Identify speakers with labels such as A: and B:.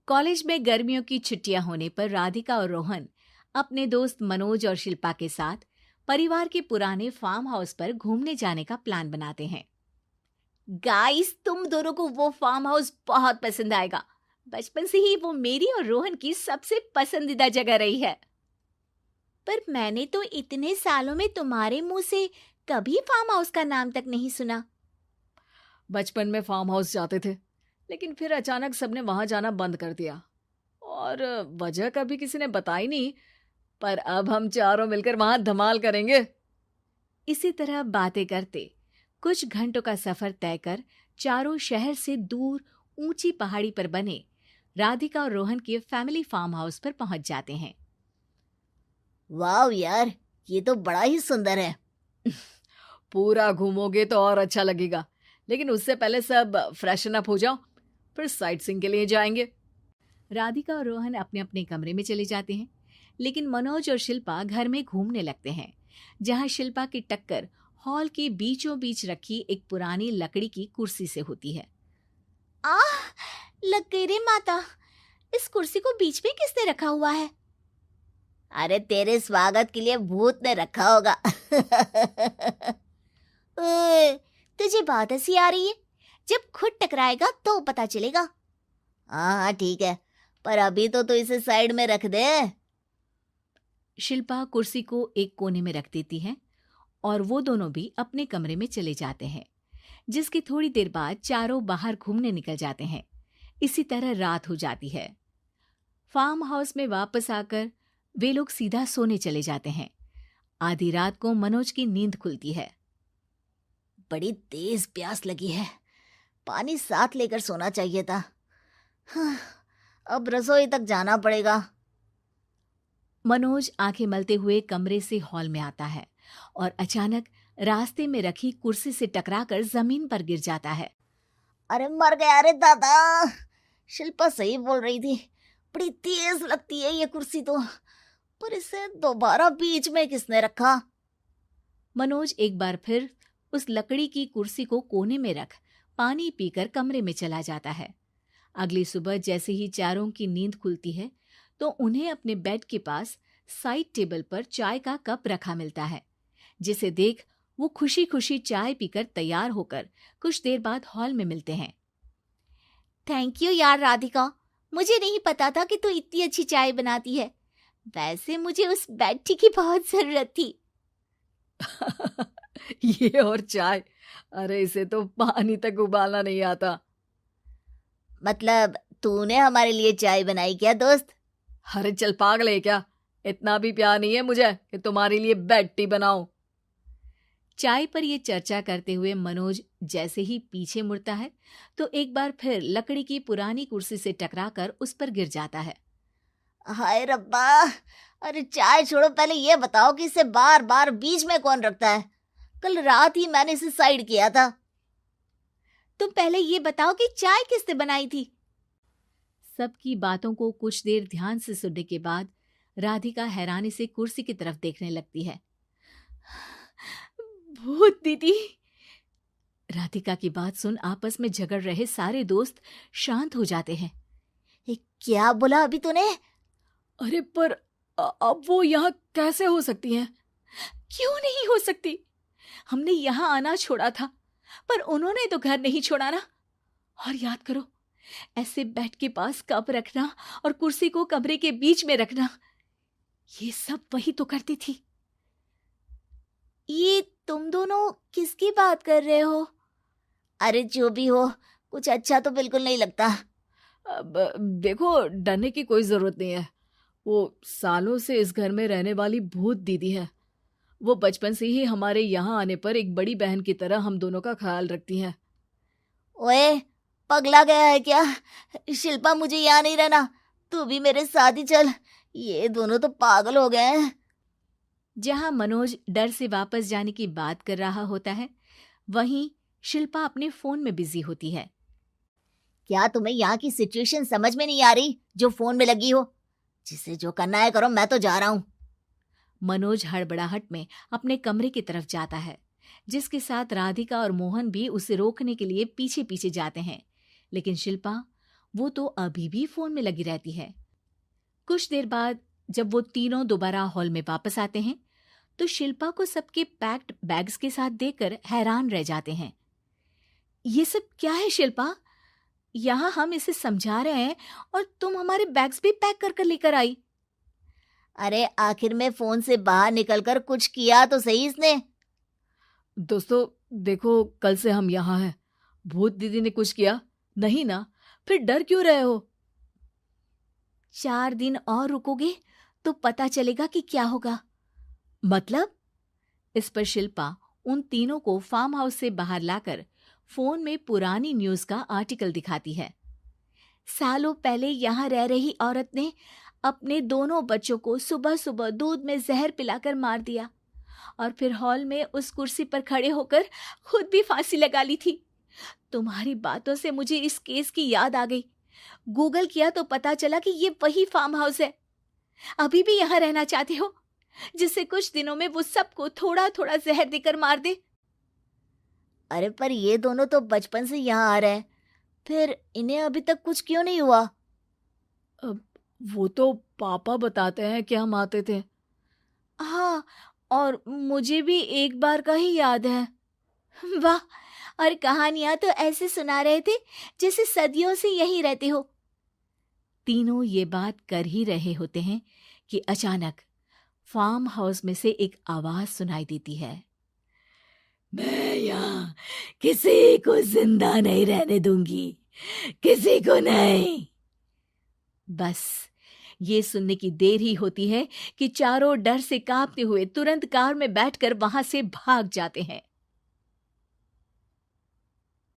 A: College में गर्मियों की छुट्टियां होने पर राधिका और रोहन अपने दोस्त मनोज और शिल्पा के साथ परिवार के पुराने फार्म हाउस पर घूमने जाने का प्लान बनाते हैं। गाइस, तुम दोनों को वो फार्म हाउस बहुत पसंद आएगा। बचपन से ही वो मेरी और रोहन की सबसे पसंदीदा जगह रही है। पर मैंने तो इतने सालों में तुम्हारे मुंह से कभी फार्म हाउस का नाम तक नहीं सुना।
B: बचपन में फार्म हाउस जाते थे, लेकिन फिर अचानक सबने वहां जाना बंद कर दिया और वजह कभी किसी ने बताई नहीं। पर अब हम चारों मिलकर वहां धमाल करेंगे।
A: इसी तरह बातें करते कुछ घंटों का सफर तय कर चारों शहर से दूर ऊंची पहाड़ी पर बने राधिका और रोहन के फैमिली फार्म हाउस पर पहुंच जाते हैं।
C: वाह यार, ये तो बड़ा ही सुंदर है।
B: पूरा घूमोगे तो और अच्छा लगेगा, लेकिन उससे पहले सब फ्रेशन अप हो जाओ, फिर साइट सीइंग के लिए जाएंगे।
A: राधिका और रोहन अपने अपने कमरे में चले जाते हैं, लेकिन मनोज और शिल्पा घर में घूमने लगते हैं, जहां शिल्पा की टक्कर हॉल के बीचों बीच रखी एक पुरानी लकड़ी की कुर्सी से होती है। आह, लग गई रे माता, इस कुर्सी को बीच में किसने रखा हुआ है?
C: अरे तेरे स्वागत के लिए भूत ने रखा होगा।
A: ओए, तुझे बहुत हंसी आ रही है। जब खुद टकराएगा तो पता चलेगा।
C: हाँ ठीक है, पर अभी तो तू इसे साइड में रख दे।
A: शिल्पा कुर्सी को एक कोने में रख देती है और वो दोनों भी अपने कमरे में चले जाते हैं, जिसकी थोड़ी देर बाद चारों बाहर घूमने निकल जाते हैं। इसी तरह रात हो जाती है। फार्म हाउस में वापस आकर वे लोग सीधा सोने चले जाते हैं। आधी रात को मनोज की नींद खुलती है।
C: बड़ी तेज प्यास लगी है, पानी साथ लेकर सोना चाहिए था। हाँ, अब रसोई तक जाना पड़ेगा।
A: मनोज आंखें मलते हुए कमरे से हॉल में आता है और अचानक रास्ते में रखी कुर्सी से टकराकर जमीन पर गिर जाता है।
C: अरे मर गया रे दादा। शिल्पा सही बोल रही थी, बड़ी तेज लगती है ये कुर्सी तो, पर इसे दोबारा बीच में किसने रखा?
A: मनोज एक बार फिर उस लकड़ी की कुर्सी को कोने में रख पानी पीकर कमरे में चला जाता है। अगली सुबह जैसे ही चारों की नींद खुलती है तो उन्हें अपने बेड के पास साइड टेबल पर चाय का कप रखा मिलता है, जिसे देख वो खुशी खुशी चाय पीकर तैयार होकर कुछ देर बाद हॉल में मिलते हैं। थैंक यू यार राधिका, मुझे नहीं पता था कि तू इतनी अच्छी चाय बनाती है। वैसे मुझे उस बेड टी की बहुत जरूरत थी।
B: ये और चाय, अरे इसे तो पानी तक उबालना नहीं आता।
C: मतलब तूने हमारे लिए चाय बनाई क्या दोस्त?
B: अरे चल पागल है क्या, इतना भी प्यार नहीं है मुझे कि तुम्हारे लिए बेड टी बनाऊं।
A: चाय पर ये चर्चा करते हुए मनोज जैसे ही पीछे मुड़ता है तो एक बार फिर लकड़ी की पुरानी कुर्सी से टकराकर उस पर गिर जाता है।
C: हाय रब्बा, अरे चाय छोड़ो, पहले ये बताओ कि इसे बार बार बीच में कौन रखता है? कल रात ही मैंने इसे साइड किया था।
A: तुम पहले ये बताओ कि चाय किसने बनाई थी? सबकी बातों को कुछ देर ध्यान से सुनने के बाद राधिका हैरानी से कुर्सी की तरफ देखने लगती है। भूत दीदी। राधिका की बात सुन आपस में झगड़ रहे सारे दोस्त शांत हो जाते हैं।
C: क्या बोला अभी तूने?
B: अरे पर अब वो यहाँ कैसे हो सकती हैं?
A: क्यों नहीं हो सकती? हमने यहाँ आना छोड़ा था, पर उन्होंने तो घर नहीं छोड़ा ना। और याद करो, ऐसे बेड के पास कप रखना और कुर्सी को कमरे के बीच में रखना, ये सब वही तो करती थी। ये तुम दोनों किसकी बात कर रहे हो?
C: अरे जो भी हो, कुछ अच्छा तो बिल्कुल नहीं लगता।
B: अब देखो, डरने की कोई जरूरत नहीं है। वो सालों से इस घर में रहने वाली भूत दीदी है। वो बचपन से ही हमारे यहाँ आने पर एक बड़ी बहन की तरह हम दोनों का ख्याल रखती हैं।
C: ओए, पगला गया है क्या? शिल्पा, मुझे यहाँ नहीं रहना, तू भी मेरे साथ ही चल। ये दोनों तो पागल हो गए हैं।
A: जहां मनोज डर से वापस जाने की बात कर रहा होता है, वहीं शिल्पा अपने फोन में बिजी होती है।
C: क्या तुम्हें यहाँ की सिचुएशन समझ में नहीं आ रही जो फोन में लगी हो? जिसे जो करना है करो, मैं तो जा रहा हूँ।
A: मनोज हड़बड़ाहट में अपने कमरे की तरफ जाता है, जिसके साथ राधिका और मोहन भी उसे रोकने के लिए पीछे पीछे जाते हैं, लेकिन शिल्पा वो तो अभी भी फोन में लगी रहती है। कुछ देर बाद जब वो तीनों दोबारा हॉल में वापस आते हैं तो शिल्पा को सबके पैक्ड बैग्स के साथ देखकर हैरान रह जाते हैं। ये सब क्या है शिल्पा? यहाँ हम इसे समझा रहे हैं और तुम हमारे बैग्स भी पैक कर कर लेकर आई।
C: अरे आखिर में फोन से बाहर निकलकर कुछ किया तो सही इसने।
B: दोस्तों देखो, कल से हम यहाँ हैं। भूत दीदी ने कुछ किया नहीं ना? फिर डर क्यों रहे हो?
A: 4 दिन और रुकोगे तो पता चलेगा कि क्या होगा।
B: मतलब?
A: इस पर शिल्पा उन तीनों को फार्म हाउस से बाहर लाकर फोन में पुरानी न्यूज का आर्टिकल दिखाती है। सालों पहले यहाँ रह रही औरत ने अपने दोनों बच्चों को सुबह सुबह दूध में जहर पिलाकर मार दिया और फिर हॉल में उस कुर्सी पर खड़े होकर खुद भी फांसी लगा ली थी। तुम्हारी बातों से मुझे इस केस की याद आ गई। गूगल किया तो पता चला कि ये वही फार्म हाउस है। अभी भी यहाँ रहना चाहते हो जिससे कुछ दिनों में वो सबको थोड़ा थोड़ा जहर देकर मार दे?
C: अरे पर ये दोनों तो बचपन से यहाँ आ रहे हैं, फिर इन्हें अभी तक कुछ क्यों नहीं हुआ?
B: वो तो पापा बताते हैं कि हम आते थे।
A: हाँ, और मुझे भी एक बार का ही याद है। वाह, और कहानियां तो ऐसे सुना रहे थे जैसे सदियों से यहीं रहते हो। तीनों ये बात कर ही रहे होते हैं कि अचानक फार्म हाउस में से एक आवाज सुनाई देती है।
B: मैं यहाँ किसी को जिंदा नहीं रहने दूंगी, किसी को नहीं।
A: बस ये सुनने की देर ही होती है कि चारों डर से कांपते हुए तुरंत कार में बैठकर वहां से भाग जाते हैं।